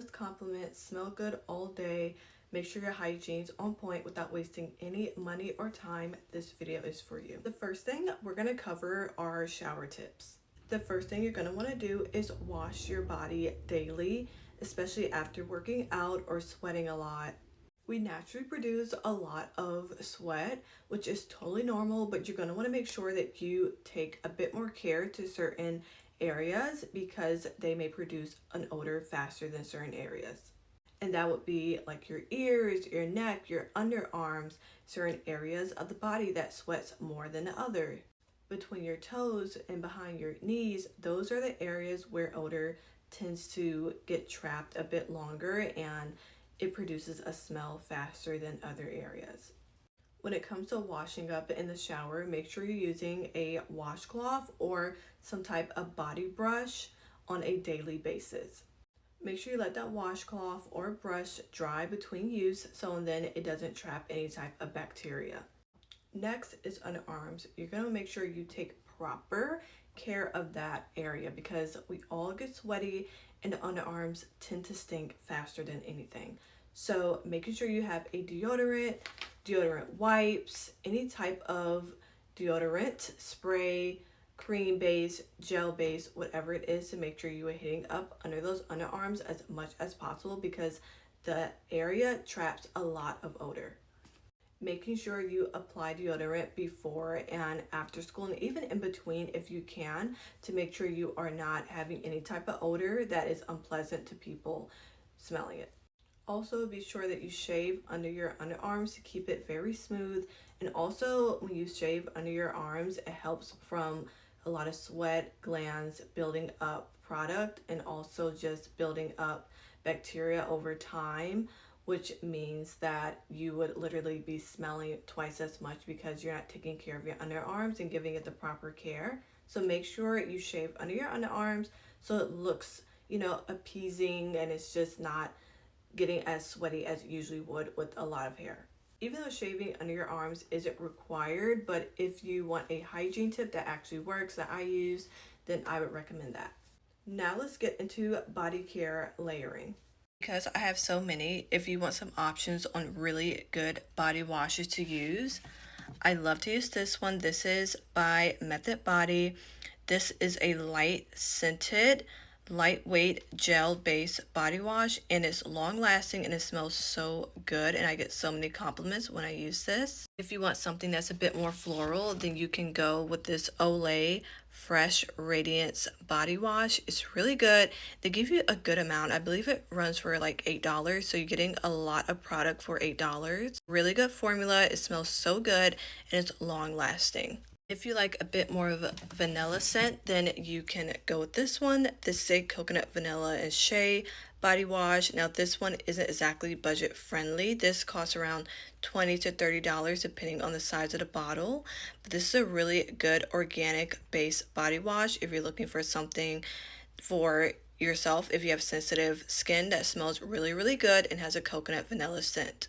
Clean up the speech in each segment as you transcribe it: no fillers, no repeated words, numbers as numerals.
flawless compliment, smell good all day, make sure your hygiene's on point without wasting any money or time, this video is for you. The first thing we're going to cover are shower tips. The first thing you're going to want to do is wash your body daily, especially after working out or sweating a lot. We naturally produce a lot of sweat, which is totally normal, but you're going to want to make sure that you take a bit more care to certain areas because they may produce an odor faster than certain areas. And that would be like your ears, your neck, your underarms, certain areas of the body that sweats more than the other. Between your toes and behind your knees, those are the areas where odor tends to get trapped a bit longer and it produces a smell faster than other areas. When it comes to washing up in the shower, make sure you're using a washcloth or some type of body brush on a daily basis. Make sure you let that washcloth or brush dry between use so then it doesn't trap any type of bacteria. Next is underarms. You're going to make sure you take proper care of that area because we all get sweaty and the underarms tend to stink faster than anything. So making sure you have a deodorant wipes, any type of deodorant, spray, cream base, gel base, whatever it is, to make sure you are hitting up under those underarms as much as possible because the area traps a lot of odor. Making sure you apply deodorant before and after school and even in between if you can, to make sure you are not having any type of odor that is unpleasant to people smelling it. Also, be sure that you shave under your underarms to keep it very smooth. And also, when you shave under your arms, it helps from a lot of sweat glands building up product and also just building up bacteria over time, which means that you would literally be smelling twice as much because you're not taking care of your underarms and giving it the proper care. So make sure you shave under your underarms so it looks, appeasing and it's just not getting as sweaty as it usually would with a lot of hair. Even though shaving under your arms isn't required, but if you want a hygiene tip that actually works that I use, then I would recommend that. Now let's get into body care layering. Because I have so many, if you want some options on really good body washes to use, I love to use this one. This is by Method Body. This is a light scented, lightweight gel based body wash and it's long lasting and it smells so good and I get so many compliments when I use this. If you want something that's a bit more floral, then you can go with this Olay Fresh Radiance body wash. It's really good. They give you a good amount. I believe it runs for like $8, so you're getting a lot of product for $8. Really good formula. It smells so good and it's long lasting. If you like a bit more of a vanilla scent, then you can go with this one. This is a coconut vanilla and shea body wash. Now this one isn't exactly budget friendly. This costs around $20 to $30 depending on the size of the bottle. But this is a really good organic base body wash if you're looking for something for yourself if you have sensitive skin that smells really, really good and has a coconut vanilla scent.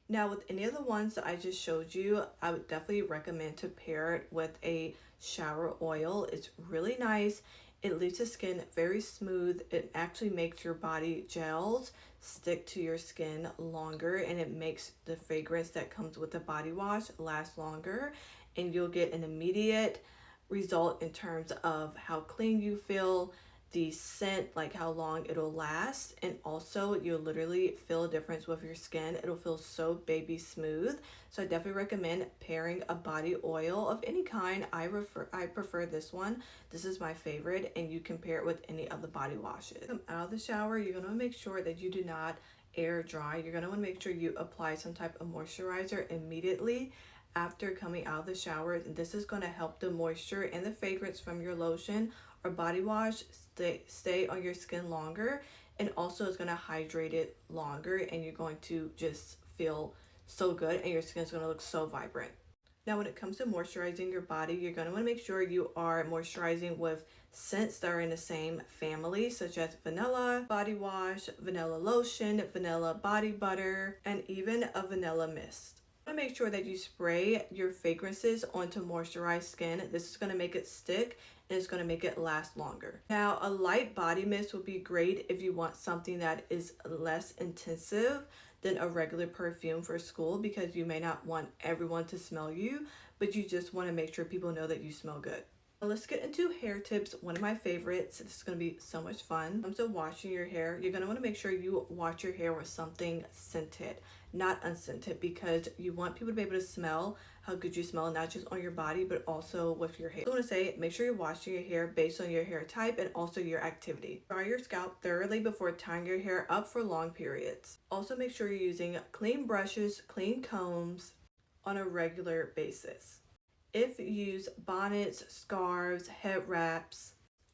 Now with any of the ones that I just showed you, I would definitely recommend to pair it with a shower oil. It's really nice. It leaves the skin very smooth. It actually makes your body gels stick to your skin longer and it makes the fragrance that comes with the body wash last longer and you'll get an immediate result in terms of how clean you feel, the scent, like how long it'll last, and also you'll literally feel a difference with your skin. It'll feel so baby smooth. So I definitely recommend pairing a body oil of any kind. I prefer this one. This is my favorite, and you can pair it with any of the body washes. Come out of the shower, you're gonna make sure that you do not air dry. You're gonna want to make sure you apply some type of moisturizer immediately after coming out of the shower. And this is going to help the moisture and the fragrance from your lotion or body wash stay on your skin longer, and also it's going to hydrate it longer and you're going to just feel so good and your skin is going to look so vibrant. Now when it comes to moisturizing your body, you're going to want to make sure you are moisturizing with scents that are in the same family, such as vanilla body wash, vanilla lotion, vanilla body butter, and even a vanilla mist. Want to make sure that you spray your fragrances onto moisturized skin. This is going to make it stick and it's going to make it last longer. Now, a light body mist would be great if you want something that is less intensive than a regular perfume for school, because you may not want everyone to smell you, but you just want to make sure people know that you smell good. Let's get into hair tips. One of my favorites. This is going to be so much fun. When it comes to washing your hair, you're going to want to make sure you wash your hair with something scented, not unscented, because you want people to be able to smell how good you smell, not just on your body, but also with your hair. So I want to say, make sure you're washing your hair based on your hair type and also your activity. Dry your scalp thoroughly before tying your hair up for long periods. Also, make sure you're using clean brushes, clean combs on a regular basis. If you use bonnets, scarves, head wraps,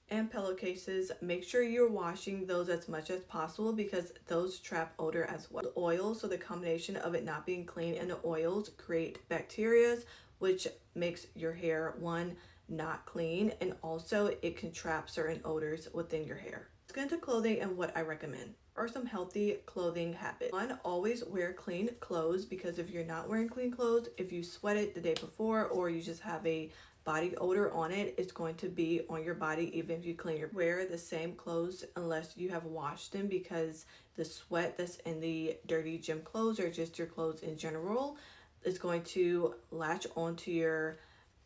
and pillowcases, make sure you're washing those as much as possible because those trap odor as well. The oils, so the combination of it not being clean and the oils create bacteria, which makes your hair, one, not clean, and also it can trap certain odors within your hair. Let's get into clothing and what I recommend. Are some healthy clothing habits. One, always wear clean clothes, because if you're not wearing clean clothes, if you sweat it the day before or you just have a body odor on it, it's going to be on your body even if you clean your. Wear the same clothes unless you have washed them, because the sweat that's in the dirty gym clothes or just your clothes in general is going to latch onto your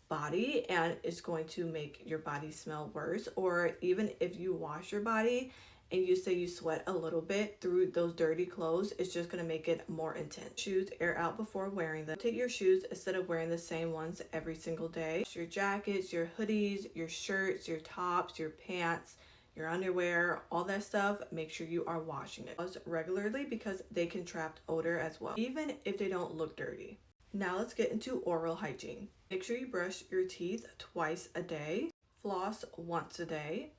body and it's going to make your body smell worse. Or even if you wash your body and you say you sweat a little bit through those dirty clothes, it's just going to make it more intense. Shoes, air out before wearing them. Take your shoes instead of wearing the same ones every single day. Your jackets, your hoodies, your shirts, your tops, your pants, your underwear, all that stuff, make sure you are washing it regularly because they can trap odor as well, even if they don't look dirty. Now let's get into oral hygiene. Make sure you brush your teeth twice a day. Floss once a day.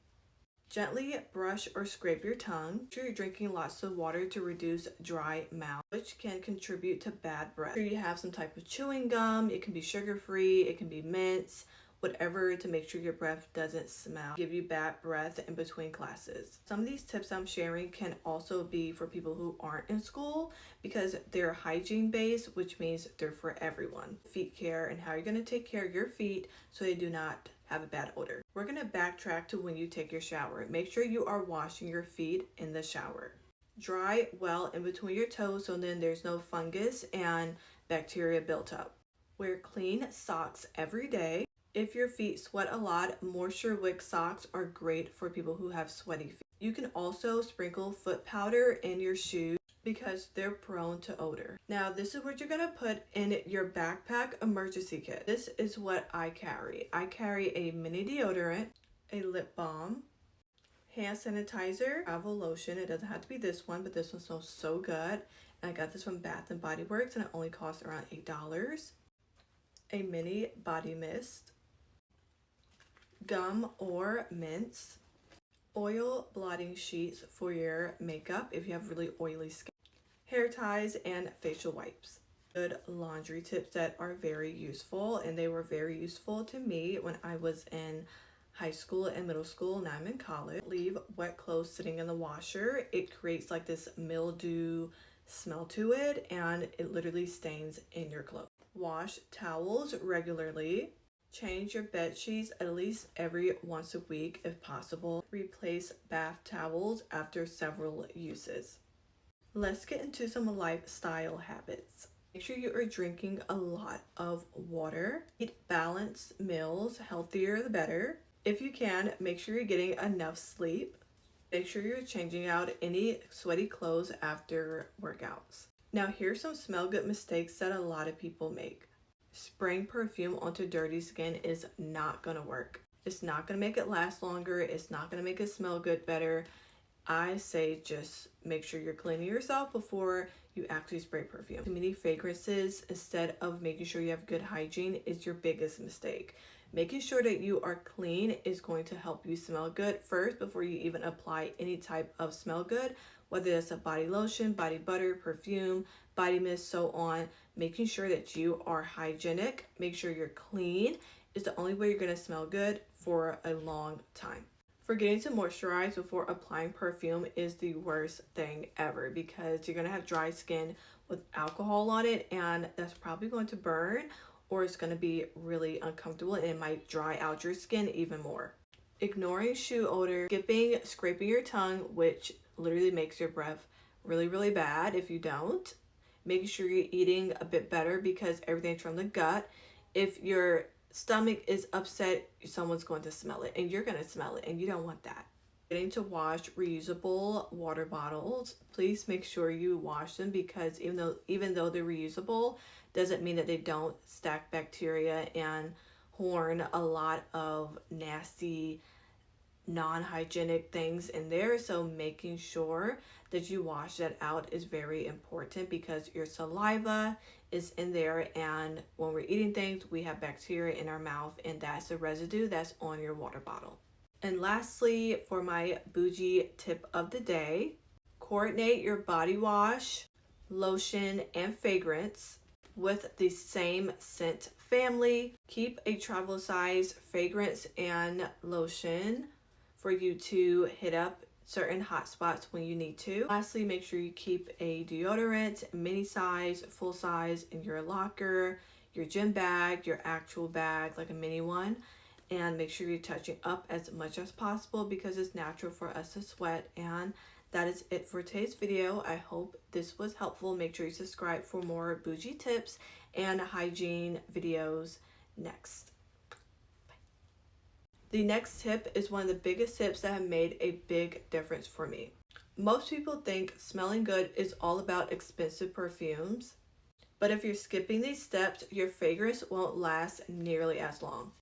Gently brush or scrape your tongue. Make sure you're drinking lots of water to reduce dry mouth, which can contribute to bad breath. Make sure you have some type of chewing gum. It can be sugar-free, it can be mints, whatever, to make sure your breath doesn't smell, give you bad breath in between classes. Some of these tips I'm sharing can also be for people who aren't in school because they're hygiene based, which means they're for everyone. Feet care and how you're going to take care of your feet so they do not have a bad odor. We're going to backtrack to when you take your shower. Make sure you are washing your feet in the shower. Dry well in between your toes so then there's no fungus and bacteria built up. Wear clean socks every day. If your feet sweat a lot, moisture wick socks are great for people who have sweaty feet. You can also sprinkle foot powder in your shoes because they're prone to odor. Now, this is what you're gonna put in your backpack emergency kit. This is what I carry. I carry a mini deodorant, a lip balm, hand sanitizer, travel lotion. It doesn't have to be this one, but this one smells so good. And I got this from Bath and Body Works and it only costs around $8. A mini body mist, gum or mints, oil blotting sheets for your makeup if you have really oily skin, hair ties, and facial wipes. Good laundry tips that are very useful, and they were very useful to me when I was in high school and middle school. Now I'm in college. Leave wet clothes sitting in the washer. It creates like this mildew smell to it and it literally stains in your clothes. Wash towels regularly. Change your bed sheets at least every once a week if possible. Replace bath towels after several uses. Let's get into some lifestyle habits. Make sure you are drinking a lot of water. Eat balanced meals, healthier the better. If you can, make sure you're getting enough sleep. Make sure you're changing out any sweaty clothes after workouts. Now here's some smell good mistakes that a lot of people make. Spraying perfume onto dirty skin is not gonna work. It's not gonna make it last longer. It's not gonna make it smell good better. I say just make sure you're cleaning yourself before you actually spray perfume. Too many fragrances instead of making sure you have good hygiene is your biggest mistake. Making sure that you are clean is going to help you smell good first before you even apply any type of smell good, whether that's a body lotion, body butter, perfume, body mist, so on. Making sure that you are hygienic, make sure you're clean is the only way you're gonna smell good for a long time. Forgetting to moisturize before applying perfume is the worst thing ever because you're gonna have dry skin with alcohol on it and that's probably going to burn, or it's going to be really uncomfortable and it might dry out your skin even more. Ignoring shoe odor, skipping scraping your tongue, which literally makes your breath really, really bad if you don't. Making sure you're eating a bit better because everything's from the gut. If your stomach is upset, someone's going to smell it and you're going to smell it and you don't want that. Getting to wash reusable water bottles. Please make sure you wash them because even though they're reusable, doesn't mean that they don't stack bacteria and horn a lot of nasty non-hygienic things in there. So making sure that you wash that out is very important because your saliva is in there, and when we're eating things we have bacteria in our mouth, and that's the residue that's on your water bottle. And lastly, for my bougie tip of the day, coordinate your body wash, lotion, and fragrance with the same scent family. Keep a travel size fragrance and lotion for you to hit up certain hot spots when you need to. Lastly, make sure you keep a deodorant, mini size, full size in your locker, your gym bag, your actual bag, like a mini one. And make sure you're touching up as much as possible because it's natural for us to sweat. And that is it for today's video. I hope this was helpful. Make sure you subscribe for more bougie tips and hygiene videos next. The next tip is one of the biggest tips that have made a big difference for me. Most people think smelling good is all about expensive perfumes, but if you're skipping these steps, your fragrance won't last nearly as long.